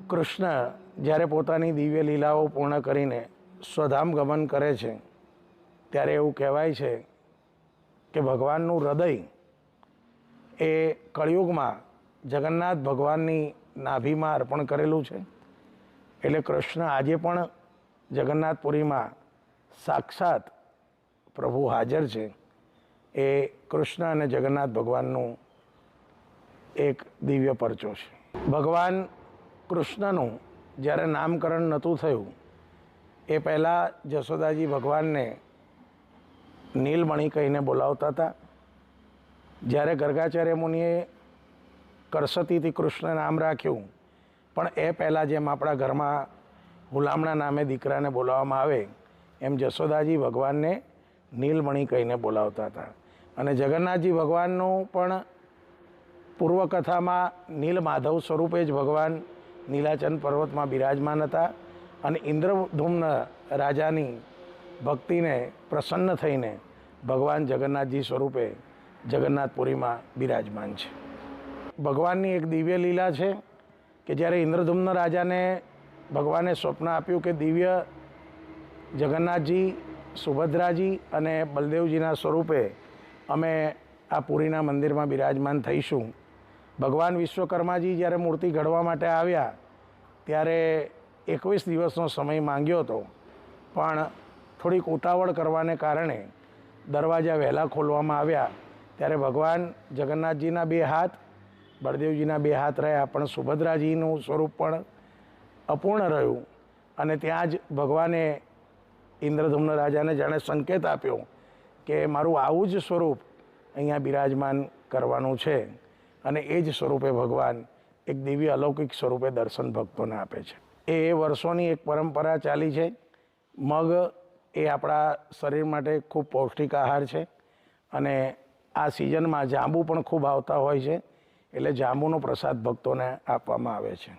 કૃષ્ણ જ્યારે પોતાની દિવ્ય લીલાઓ પૂર્ણ કરીને સ્વધામ ગમન કરે છે ત્યારે એવું કહેવાય છે કે ભગવાનનું હૃદય એ કળિયુગમાં જગન્નાથ ભગવાનની નાભીમાં અર્પણ કરેલું છે. એટલે કૃષ્ણ આજે પણ જગન્નાથપુરીમાં સાક્ષાત પ્રભુ હાજર છે. એ કૃષ્ણ અને જગન્નાથ ભગવાનનું એક દિવ્ય પરચો છે. ભગવાન કૃષ્ણનું જ્યારે નામકરણ નહોતું થયું એ પહેલાં જશોદાજી ભગવાનને નીલમણિ કહીને બોલાવતા હતા. જ્યારે ગર્ગાચાર્ય મુનિએ કરસતીથી કૃષ્ણ નામ રાખ્યું, પણ એ પહેલાં જેમ આપણા ઘરમાં હુલામણા નામે દીકરાને બોલાવવામાં આવે એમ જશોદાજી ભગવાનને નીલમણિ કહીને બોલાવતા હતા. અને જગન્નાથજી ભગવાનનું પણ પૂર્વકથામાં નીલ માધવ સ્વરૂપે જ ભગવાન નીલાચલ પર્વતમાં બિરાજમાન હતા અને ઇન્દ્રધૂમ્ન રાજાની ભક્તિને પ્રસન્ન થઈને ભગવાન જગન્નાથજી સ્વરૂપે જગન્નાથપુરીમાં બિરાજમાન છે. ભગવાનની એક દિવ્ય લીલા છે કે જ્યારે ઇન્દ્રધૂમ્ન રાજાને ભગવાને સ્વપ્ન આપ્યું કે દિવ્ય જગન્નાથજી, સુભદ્રાજી અને બલદેવજીના સ્વરૂપે અમે આ પુરીના મંદિરમાં બિરાજમાન થઈશું. ભગવાન વિશ્વકર્માજી જ્યારે મૂર્તિ ઘડવા માટે આવ્યા ત્યારે 21 દિવસનો સમય માંગ્યો હતો, પણ થોડીક ઉતાવળ કરવાને કારણે દરવાજા વહેલા ખોલવામાં આવ્યા. ત્યારે ભગવાન જગન્નાથજીના 2 હાથ, બળદેવજીના 2 હાથ રહ્યા, પણ સુભદ્રાજીનું સ્વરૂપ પણ અપૂર્ણ રહ્યું. અને ત્યાં જ ભગવાને ઇન્દ્રધૂમ્ન રાજાને જાણે સંકેત આપ્યો કે મારું આવું જ સ્વરૂપ અહીંયા બિરાજમાન કરવાનું છે. અને એ જ સ્વરૂપે ભગવાન એક દિવ્ય અલૌકિક સ્વરૂપે દર્શન ભક્તોને આપે છે. એ વર્ષોની એક પરંપરા ચાલી છે. મગ એ આપણા શરીર માટે ખૂબ પૌષ્ટિક આહાર છે અને આ સિઝનમાં જાંબુ પણ ખૂબ આવતા હોય છે, એટલે જાંબુનો પ્રસાદ ભક્તોને આપવામાં આવે છે.